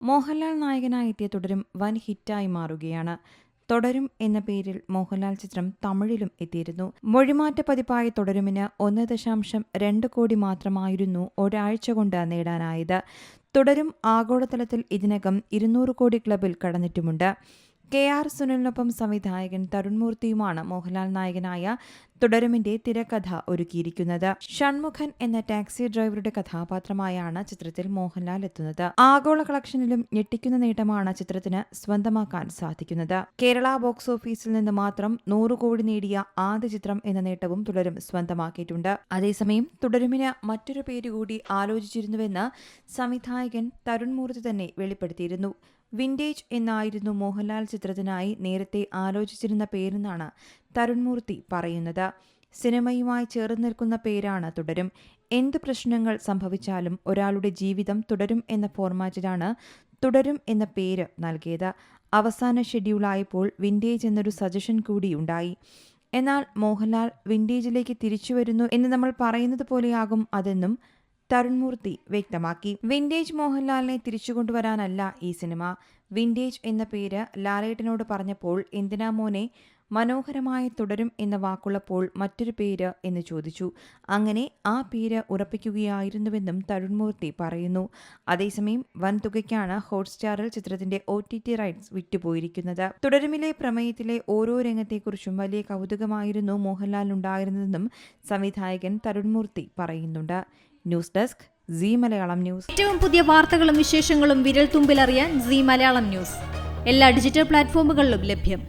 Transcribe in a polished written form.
മോഹൻലാൽ നായകനായി എത്തിയ തുടരും വൻ ഹിറ്റായി മാറുകയാണ്. തുടരും എന്ന പേരിൽ മോഹൻലാൽ ചിത്രം തമിഴിലും എത്തിയിരുന്നു. മൊഴിമാറ്റ പതിപ്പായ തുടരുമിന് 1.2 കോടി മാത്രമായിരുന്നു ഒരാഴ്ച കൊണ്ട് നേടാനായത്. തുടരും ആഗോളതലത്തിൽ ഇതിനകം 200 കോടി ക്ലബിൽ കടന്നിട്ടുമുണ്ട്. KR സുനിലിനൊപ്പം സംവിധായകൻ തരുൺ മൂർത്തിയുമാണ് മോഹൻലാൽ നായകനായ തുടരുമിന്റെ തിരക്കഥ ഒരുക്കിയിരിക്കുന്നത്. ഷൺമുഖൻ എന്ന ടാക്സി ഡ്രൈവറുടെ കഥാപാത്രമായാണ് ചിത്രത്തിൽ മോഹൻലാൽ എത്തുന്നത്. ആഗോള കളക്ഷനിലും ഞെട്ടിക്കുന്ന നേട്ടമാണ് ചിത്രത്തിന് സ്വന്തമാക്കാൻ സാധിക്കുന്നത്. കേരള ബോക്സ് ഓഫീസിൽ നിന്ന് മാത്രം 100 കോടി നേടിയ ആദ്യ ചിത്രം എന്ന നേട്ടവും തുടരും സ്വന്തമാക്കിയിട്ടുണ്ട്. അതേസമയം തുടരുമിന് മറ്റൊരു പേരുകൂടി ആലോചിച്ചിരുന്നുവെന്ന് സംവിധായകൻ തരുൺ മൂർത്തി തന്നെ വെളിപ്പെടുത്തിയിരുന്നു. വിന്റേജ് എന്നായിരുന്നു മോഹൻലാൽ ചിത്രത്തിനായി നേരത്തെ ആലോചിച്ചിരുന്ന പേരെന്നാണ് തരുൺ മൂർത്തി പറയുന്നത്. സിനിമയുമായി ചേർന്ന് നിൽക്കുന്ന പേരാണ് തുടരും. എന്ത് പ്രശ്നങ്ങൾ സംഭവിച്ചാലും ഒരാളുടെ ജീവിതം തുടരും എന്ന ഫോർമാറ്റിലാണ് തുടരും എന്ന പേര് നൽകിയത്. അവസാന ഷെഡ്യൂളായപ്പോൾ വിന്റേജ് എന്നൊരു സജഷൻ കൂടി ഉണ്ടായി. എന്നാൽ മോഹൻലാൽ വിന്റേജിലേക്ക് തിരിച്ചുവരുന്നു എന്ന് നമ്മൾ പറയുന്നത് പോലെയാകും അതെന്നും തരുൺ മൂർത്തി വ്യക്തമാക്കി. വിന്റേജ് മോഹൻലാലിനെ തിരിച്ചുകൊണ്ടുവരാനല്ല ഈ സിനിമ. വിന്റേജ് എന്ന പേര് ലാലേട്ടനോട് പറഞ്ഞപ്പോൾ എന്തിനാ മോനെ മനോഹരമായ തുടരും എന്ന വാക്കുള്ളപ്പോൾ മറ്റൊരു പേര് എന്ന് ചോദിച്ചു. അങ്ങനെ ആ പേര് ഉറപ്പിക്കുകയായിരുന്നുവെന്നും തരുൺ മൂർത്തി പറയുന്നു. അതേസമയം വൻതുകയ്ക്കാണ് ഹോട്ട്സ്റ്റാറിൽ ചിത്രത്തിന്റെ OTT റൈറ്റ്സ് വിറ്റുപോയിരിക്കുന്നത്. തുടരുമിലെ പ്രമേയത്തിലെ ഓരോ രംഗത്തെക്കുറിച്ചും വലിയ കൗതുകമായിരുന്നു മോഹൻലാലിനുണ്ടായിരുന്നതെന്നും സംവിധായകൻ തരുൺ മൂർത്തി പറയുന്നുണ്ട്. News desk Zee Malayalam news. ഏറ്റവും പുതിയ വാർത്തകളും വിശേഷങ്ങളും വിരൽ തുമ്പിലറിയാൻ സീ മലയാളം ന്യൂസ് എല്ലാ ഡിജിറ്റൽ പ്ലാറ്റ്ഫോമുകളിലും ലഭ്യം.